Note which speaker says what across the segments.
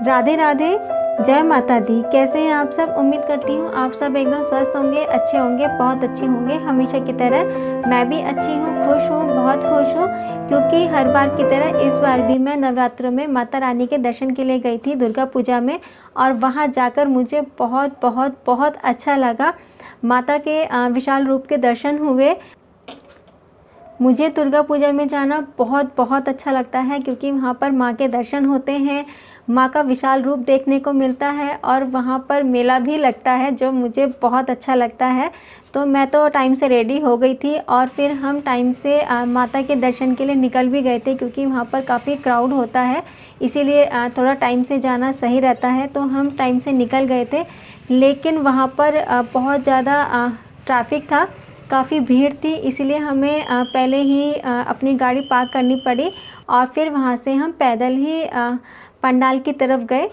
Speaker 1: राधे राधे, जय माता दी। कैसे हैं आप सब? उम्मीद करती हूँ आप सब एकदम स्वस्थ होंगे, अच्छे होंगे, बहुत अच्छे होंगे। हमेशा की तरह मैं भी अच्छी हूँ, खुश हूँ, बहुत खुश हूँ, क्योंकि हर बार की तरह इस बार भी मैं नवरात्रों में माता रानी के दर्शन के लिए गई थी दुर्गा पूजा में। और वहाँ जाकर मुझे बहुत बहुत बहुत अच्छा लगा। माता के विशाल रूप के दर्शन हुए। मुझे दुर्गा पूजा में जाना बहुत बहुत अच्छा लगता है, क्योंकि वहाँ पर माँ के दर्शन होते हैं, माँ का विशाल रूप देखने को मिलता है और वहाँ पर मेला भी लगता है, जो मुझे बहुत अच्छा लगता है। तो मैं तो टाइम से रेडी हो गई थी और फिर हम टाइम से माता के दर्शन के लिए निकल भी गए थे, क्योंकि वहाँ पर काफ़ी क्राउड होता है, इसीलिए थोड़ा टाइम से जाना सही रहता है। तो हम टाइम से निकल गए थे, लेकिन वहाँ पर बहुत ज़्यादा ट्रैफिक था, काफ़ी भीड़ थी, इसलिए हमें पहले ही अपनी गाड़ी पार्क करनी पड़ी और फिर वहाँ से हम पैदल ही पंडाल की तरफ गए।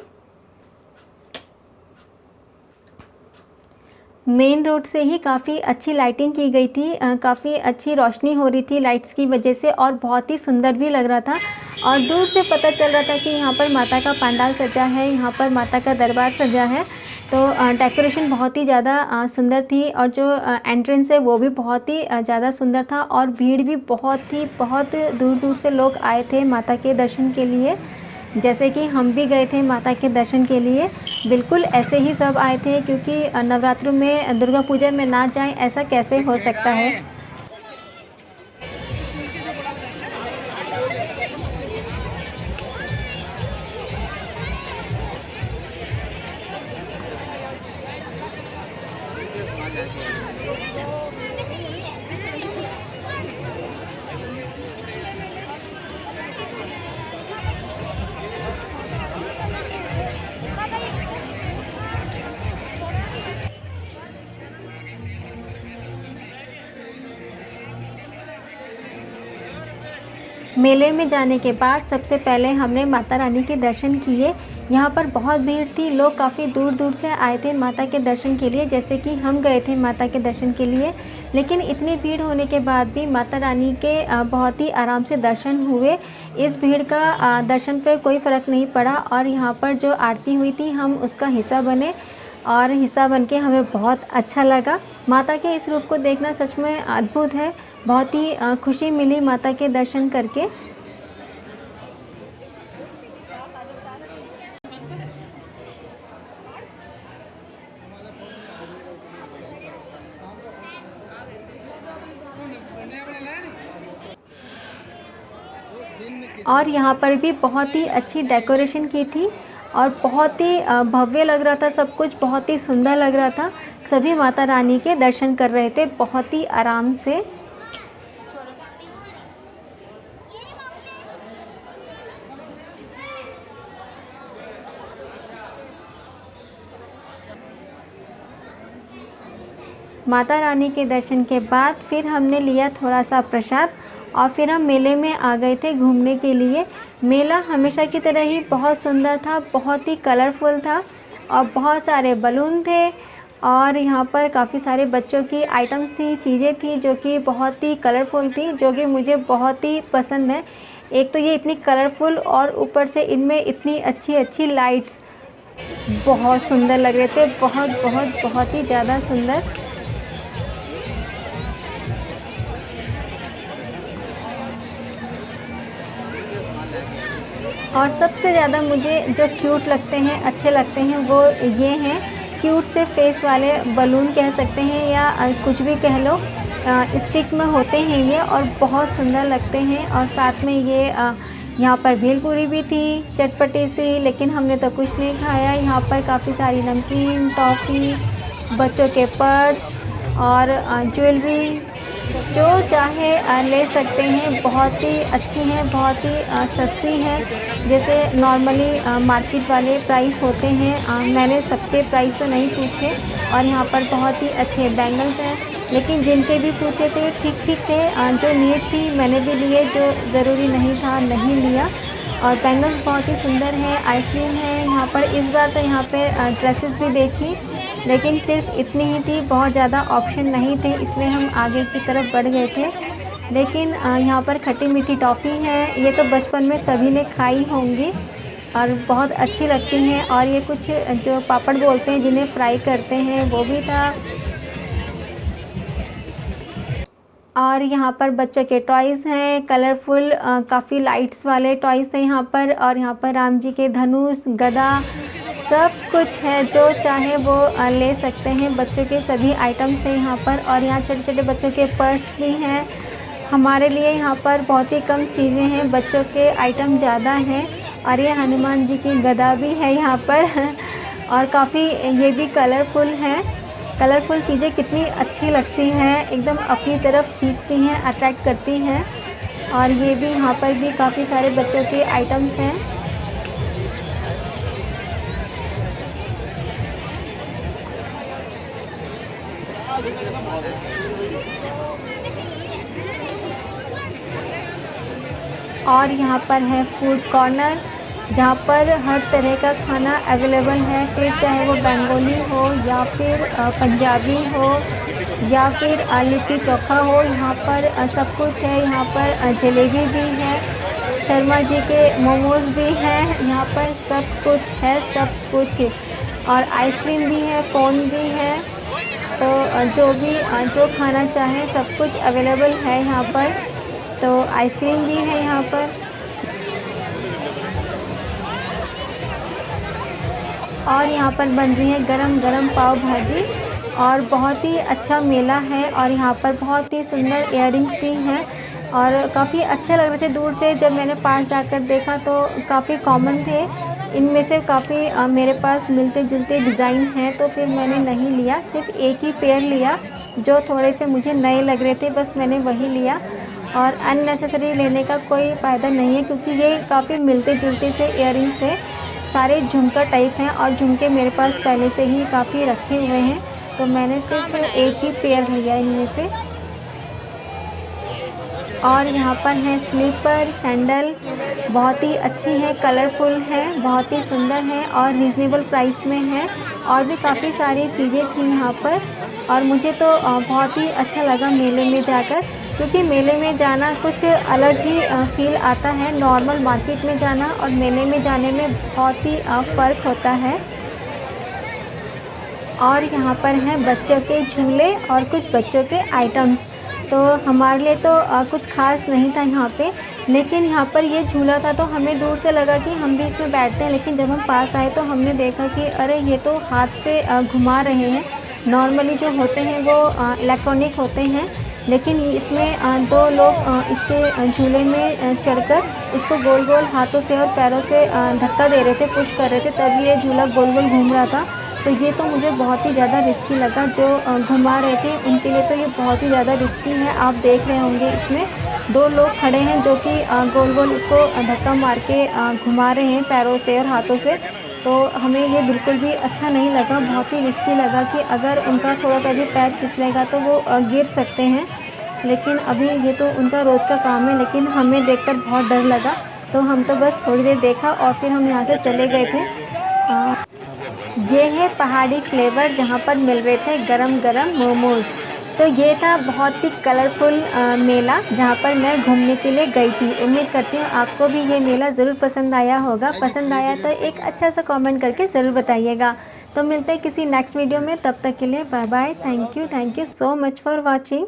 Speaker 1: मेन रोड से ही काफ़ी अच्छी लाइटिंग की गई थी, काफ़ी अच्छी रोशनी हो रही थी लाइट्स की वजह से, और बहुत ही सुंदर भी लग रहा था। और दूर से पता चल रहा था कि यहाँ पर माता का पंडाल सजा है, यहाँ पर माता का दरबार सजा है। तो डेकोरेशन बहुत ही ज़्यादा सुंदर थी, और जो एंट्रेंस है वो भी बहुत ही ज़्यादा सुंदर था। और भीड़ भी बहुत दूर दूर से लोग आए थे माता के दर्शन के लिए, जैसे कि हम भी गए थे माता के दर्शन के लिए। बिल्कुल ऐसे ही सब आए थे, क्योंकि नवरात्रों में दुर्गा पूजा में ना जाएं ऐसा कैसे हो सकता है। मेले में जाने के बाद सबसे पहले हमने माता रानी के दर्शन किए। यहाँ पर बहुत भीड़ थी, लोग काफ़ी दूर दूर से आए थे माता के दर्शन के लिए, जैसे कि हम गए थे माता के दर्शन के लिए। लेकिन इतनी भीड़ होने के बाद भी माता रानी के बहुत ही आराम से दर्शन हुए। इस भीड़ का दर्शन पर कोई फ़र्क नहीं पड़ा, और यहाँ पर जो आरती हुई थी हम उसका हिस्सा बने, और हिस्सा बन के हमें बहुत अच्छा लगा। माता के इस रूप को देखना सच में अद्भुत है। बहुत ही खुशी मिली माता के दर्शन करके। और यहाँ पर भी बहुत ही अच्छी डेकोरेशन की थी, और बहुत ही भव्य लग रहा था सब कुछ, बहुत ही सुंदर लग रहा था। सभी माता रानी के दर्शन कर रहे थे बहुत ही आराम से। माता रानी के दर्शन के बाद फिर हमने लिया थोड़ा सा प्रसाद, और फिर हम मेले में आ गए थे घूमने के लिए। मेला हमेशा की तरह ही बहुत सुंदर था, बहुत ही कलरफुल था, और बहुत सारे बलून थे, और यहाँ पर काफ़ी सारे बच्चों की आइटम्स थी, चीज़ें थी जो कि बहुत ही कलरफुल थी, जो कि मुझे बहुत ही पसंद है। एक तो ये इतनी कलरफुल, और ऊपर से इनमें इतनी अच्छी अच्छी लाइट्स, बहुत सुंदर लग रहे थे, बहुत बहुत बहुत ही ज़्यादा सुंदर। और सबसे ज़्यादा मुझे जो क्यूट लगते हैं, अच्छे लगते हैं, वो ये हैं क्यूट से फेस वाले बलून कह सकते हैं, या कुछ भी कह लो, स्टिक में होते हैं ये, और बहुत सुंदर लगते हैं। और साथ में ये यहाँ पर भेलपूरी भी थी, चटपटी सी, लेकिन हमने तो कुछ नहीं खाया। यहाँ पर काफ़ी सारी नमकीन, टॉफ़ी, बच्चों के पर्स और ज्वेलरी, जो चाहे ले सकते हैं। बहुत ही अच्छी हैं, बहुत ही सस्ती हैं, जैसे नॉर्मली मार्केट वाले प्राइस होते हैं। मैंने सबके प्राइस तो नहीं पूछे, और यहाँ पर बहुत ही अच्छे बैंगल्स हैं, लेकिन जिनके भी पूछे थे ठीक ठीक थे। जो नीड थी मैंने भी लिए, जो ज़रूरी नहीं था नहीं लिया। और बैंगल्स बहुत ही सुंदर हैं, आइसक्रीम है यहाँ पर। इस बार तो यहाँ पे ड्रेसेस भी देखी, लेकिन सिर्फ इतनी ही थी, बहुत ज़्यादा ऑप्शन नहीं थे, इसलिए हम आगे की तरफ बढ़ गए थे। लेकिन यहाँ पर खट्टी मीठी टॉफ़ी है, ये तो बचपन में सभी ने खाई होंगी। और बहुत अच्छी लगती हैं। और ये कुछ जो पापड़ बोलते हैं जिन्हें फ्राई करते हैं वो भी था। और यहाँ पर बच्चों के टॉयज़ हैं कलरफुल, काफ़ी लाइट्स वाले टॉयज़ थे यहाँ पर। और यहाँ पर राम जी के धनुष, गदा, सब कुछ है, जो चाहे वो ले सकते हैं। बच्चों के सभी आइटम्स थे यहाँ पर। और यहाँ छोटे छोटे बच्चों के पर्स भी हैं। हमारे लिए यहाँ पर बहुत ही कम चीज़ें हैं, बच्चों के आइटम ज़्यादा हैं। और ये हनुमान जी की गदा भी है यहाँ पर और काफ़ी ये भी कलरफुल है। कलरफुल चीज़ें कितनी अच्छी लगती हैं, एकदम अपनी तरफ खींचती हैं, अट्रैक्ट करती हैं। और ये भी यहाँ पर भी काफ़ी सारे बच्चों के आइटम्स हैं। और यहाँ पर है फूड कॉर्नर, जहाँ पर हर तरह का खाना अवेलेबल है, फिर चाहे वो बंगाली हो या फिर पंजाबी हो या फिर लिट्टी चोखा हो। यहाँ पर सब कुछ है। यहाँ पर जलेबी भी है, शर्मा जी के मोमोज़ भी हैं, यहाँ पर सब कुछ है, सब कुछ। और आइसक्रीम भी है, कोन भी है। तो जो भी जो खाना चाहे सब कुछ अवेलेबल है यहाँ पर। तो आइसक्रीम भी है यहाँ पर। और यहाँ पर बन रही है गरम गरम पाव भाजी। और बहुत ही अच्छा मेला है। और यहाँ पर बहुत ही सुंदर इयररिंग्स भी हैं और काफ़ी अच्छे लग रहे थे दूर से। जब मैंने पास जाकर देखा तो काफ़ी कॉमन थे, इनमें से काफ़ी मेरे पास मिलते जुलते डिज़ाइन हैं, तो फिर मैंने नहीं लिया, सिर्फ एक ही पेयर लिया जो थोड़े से मुझे नए लग रहे थे, बस मैंने वही लिया। और अननेसेसरी लेने का कोई फ़ायदा नहीं है, क्योंकि ये काफ़ी मिलते जुलते से इयररिंग्स है, सारे झुमका टाइप हैं। और झुमके मेरे पास पहले से ही काफ़ी रखे हुए हैं, तो मैंने सिर्फ एक ही पेयर लिया इनमें से। और यहाँ पर है स्लीपर सैंडल, बहुत ही अच्छी है, कलरफुल है, बहुत ही सुंदर है और रिजनेबल प्राइस में है। और भी काफ़ी सारी चीज़ें थी यहाँ पर। और मुझे तो बहुत ही अच्छा लगा मेले में जाकर, क्योंकि मेले में जाना कुछ अलग ही फील आता है। नॉर्मल मार्केट में जाना और मेले में जाने में बहुत ही फ़र्क होता है। और यहाँ पर हैं बच्चों के झूले और कुछ बच्चों के आइटम्स। तो हमारे लिए तो कुछ ख़ास नहीं था यहाँ पे, लेकिन यहाँ पर ये झूला था तो हमें दूर से लगा कि हम भी इसमें बैठते हैं। लेकिन जब हम पास आए तो हमने देखा कि अरे ये तो हाथ से घुमा रहे हैं। नॉर्मली जो होते हैं वो इलेक्ट्रॉनिक होते हैं, लेकिन इसमें दो लोग इसके झूले में चढ़कर इसको गोल गोल हाथों से और पैरों से धक्का दे रहे थे, पुश कर रहे थे, तभी ये झूला गोल गोल घूम रहा था। तो ये तो मुझे बहुत ही ज़्यादा रिस्की लगा। जो घुमा रहे थे उनके लिए तो ये बहुत ही ज़्यादा रिस्की है। आप देख रहे होंगे इसमें दो लोग खड़े हैं जो कि गोल गोल उसको धक्का मार के घुमा रहे हैं पैरों से और हाथों से। तो हमें ये बिल्कुल भी अच्छा नहीं लगा, बहुत ही रिस्की लगा कि अगर उनका थोड़ा सा भी पैर फिसलेगा तो वो गिर सकते हैं। लेकिन अभी ये तो उनका रोज़ का काम है, लेकिन हमें देखकर बहुत डर लगा, तो हम तो बस थोड़ी देर देखा और फिर हम यहाँ से चले गए थे। ये है पहाड़ी फ्लेवर, जहाँ पर मिल रहे थे गरम गरम मोमोज़। तो ये था बहुत ही कलरफुल मेला जहाँ पर मैं घूमने के लिए गई थी। उम्मीद करती हूँ आपको भी ये मेला ज़रूर पसंद आया होगा। पसंद आया तो एक अच्छा सा कमेंट करके ज़रूर बताइएगा। तो मिलते हैं किसी नेक्स्ट वीडियो में, तब तक के लिए bye bye. Thank you so much for watching.